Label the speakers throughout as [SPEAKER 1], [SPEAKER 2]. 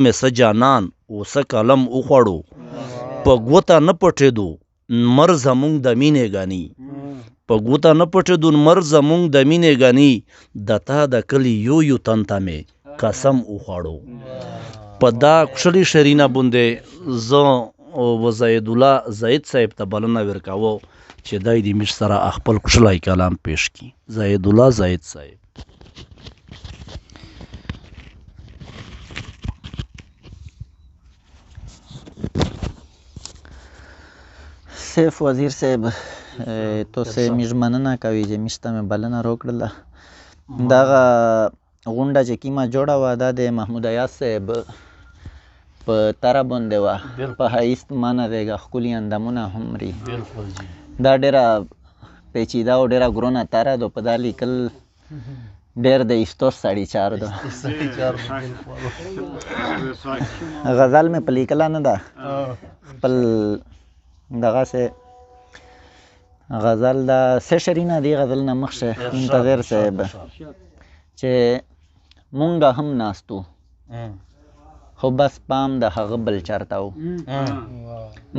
[SPEAKER 1] مې څه جانان اوسه قلم وخوړو په ګوته نه پټېدو نمر زمونږ د مینې ګني په ګوته نه پټېدو نمر زمونږ د مینې ګني د تا د کلي یو تن ته مې قسم وخوړو. په دا کښلي شرینه بوندې زه وزید الله زید صاحب ته بلنه ورکوو چې دی د میش سره خپل کښلی کلام پیش کړي. زید الله زید صاحب.
[SPEAKER 2] سیف وزیر صاحب تو سه میږ مننه کوي چې میش ته مې بلنه راکړله. دغه غونډه چې کومه جوړه وه دا د محمود ایاز صاحب په تره باندې وه. په ښایست معنه دی ښکلي اندامونه هم مري. دا ډېره پیچیده او ډېره ګرونه تره ده. په دا لیکل ډېر د ایستو سړي چار ده. غزل مې په لیکله نه ده خپل دغسې غزل دا څه شرینه دی غزل نه مخکې منتظر صاحب چې مونږ هم ناستو خو بس پام د هغه بل چرته و.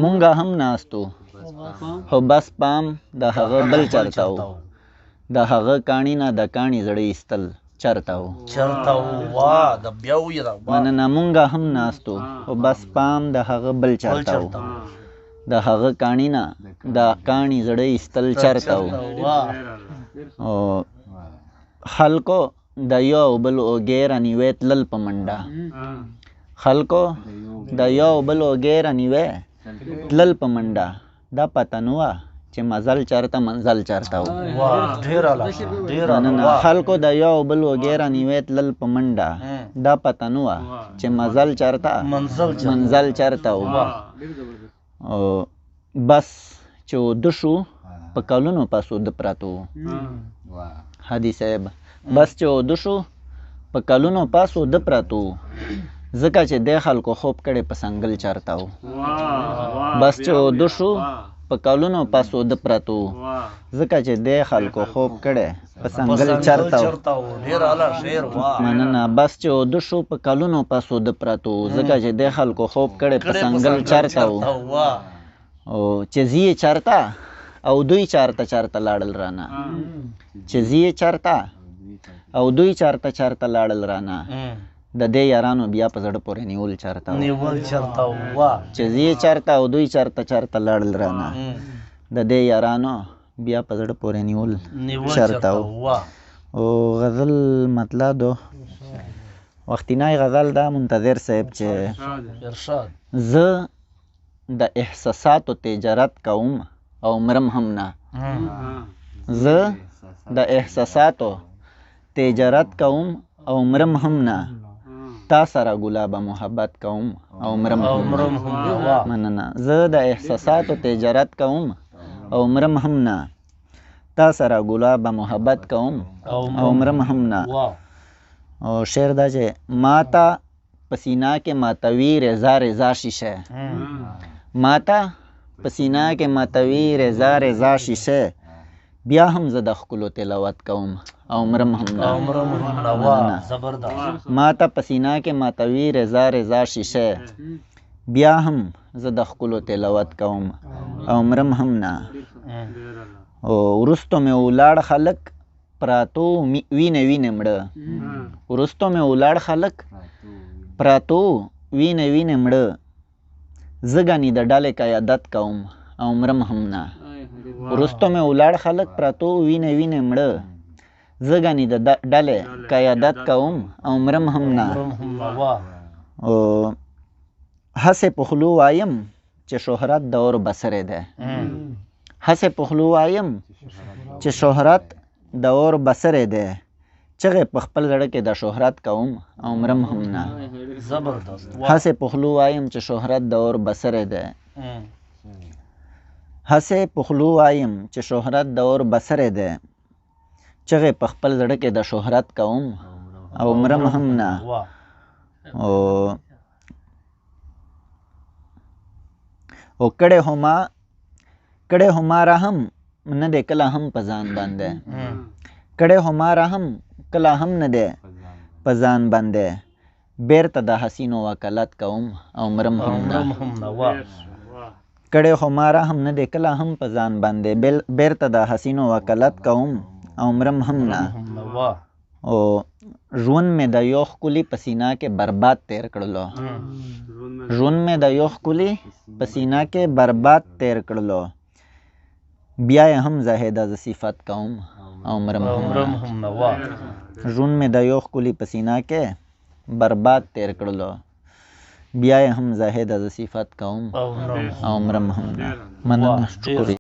[SPEAKER 2] مونږ هم ناستو خو بس پام د هغه بل چرته و. د هغه کاڼي نه د کاڼي زړه ایستل چرته و. مننه مونږ هم ناستو خو بس پام د هغه بل چرته و. د هغه کاڼي نه د کاڼي زړه ایستل چرته و. خلکو د یو بل اوږې رانیوې تلل په منډه. خلکو د یو بل اوږې رانیوې تلل په منډه. دا پته نه وه چې مزل چرته منزل چرته و. خلکو د یو بل اوږې رانیوې تلل په منډه. دا پته نه وه چې مزل چرته منزل چرته و. بس چې وده شو په کلونو پس وده پراته و. هادي صاحب بس چې وده شو په کلونو پس وده پراته و. ځکه چې دی خلکو خوب کړی په سنګل چرته و. بس چې وده شو په کلونو پس وده پراته و. ځکه چې دی خلکو خوب کړی په سنګل چرته و. مننه بس چې وده شو په کلونو پس وده پراته و. ځکه چې دی خلکو خوب کړی په سنګل چرته و. چې ځي یې چرته او دوی چرته چرته لاړل رانه. چې ځي یې چرته او دوی چرته چرته لاړل رانه. د دې یارانو بیا په زړه پورې نیول چرته و. چې ځي یې چرته او دوی چرته چرته لاړل رانه. د دې یارانو بیا په زړه پورې نیول چرته و. او غزل مطلع دو وختینای غزل دا منتظر صاحب چې زه د احساساتو تجارت کوم او مرم هم نه. زه د احساساتو تجارت کوم او مرم هم نه. تا سره ګلابه محبت کوم او مرم هم نه. مننه زه د احساساتو تجارت کوم او مرم هم نه. تا سره ګلابه محبت کوم او مرم هم نه. او شعر دا چې ماته پسینا کې ماتوي رضا رضا شیشه. ماته پسینا کې ماتوي رضا رضا شیشه. بیا هم زه د ښکلو تلاوت کوم او مرم هم نه. ماته پسینا کې ماتوي رضا رضا شیشه. بیا هم زه د ښکلو تلاوت کوم او مرم هم نه. وروستو مې ولاړ خلک پراتو وینه وینه مړه. وروستو مې ولاړ خلک پراتو وینه وینه مړه. زه ګنې د ډلې قیادت کوم او مرم هم نه. وروستو مې ولاړ خلک پراتو وینه وینه مړه. زه ګنې د ډلې قیادت کوم او مرم هم نه. هسې په خولو وایم چې شهرت د اور بسرې دی. هسې په خولو وایم چې شهرت د اور بسرې دی. چغې په خپل زړه کې د شهرت کوم او مرم هم نه. هسې په خولو وایم چې شهرت د اور بسرې دی. هسې په خولو وایم چې شهرت د اور بسرې دی. چغې په خپل زړه کې د شهرت کوم او مرم هم نه. او کړې هما رحم نه دی کله هم په ځان باندې. کړې هما رحم کله هم نه دی په ځان باندې. بیرته د حسینو وکالت کوم او مرم هم نه کړی خو ماره هم نه دی کله هم په ځان باندې بیرته د حسینو وکالت کوم او مرم هم نه او ژوند مې د یو ښکلي په سینه کې برباد تیر کړلو ژوند مې د یو ښکلي په سینه کې برباد تیر کړلو بیا یې هم زاهده ز صفت کوم او مرم هم نه ژوند مې د یو ښکلي په سینه کې برباد تیر کړلو بیا یې هم زاهده ز صفت کوم او مرم هم نه مننه شکریہ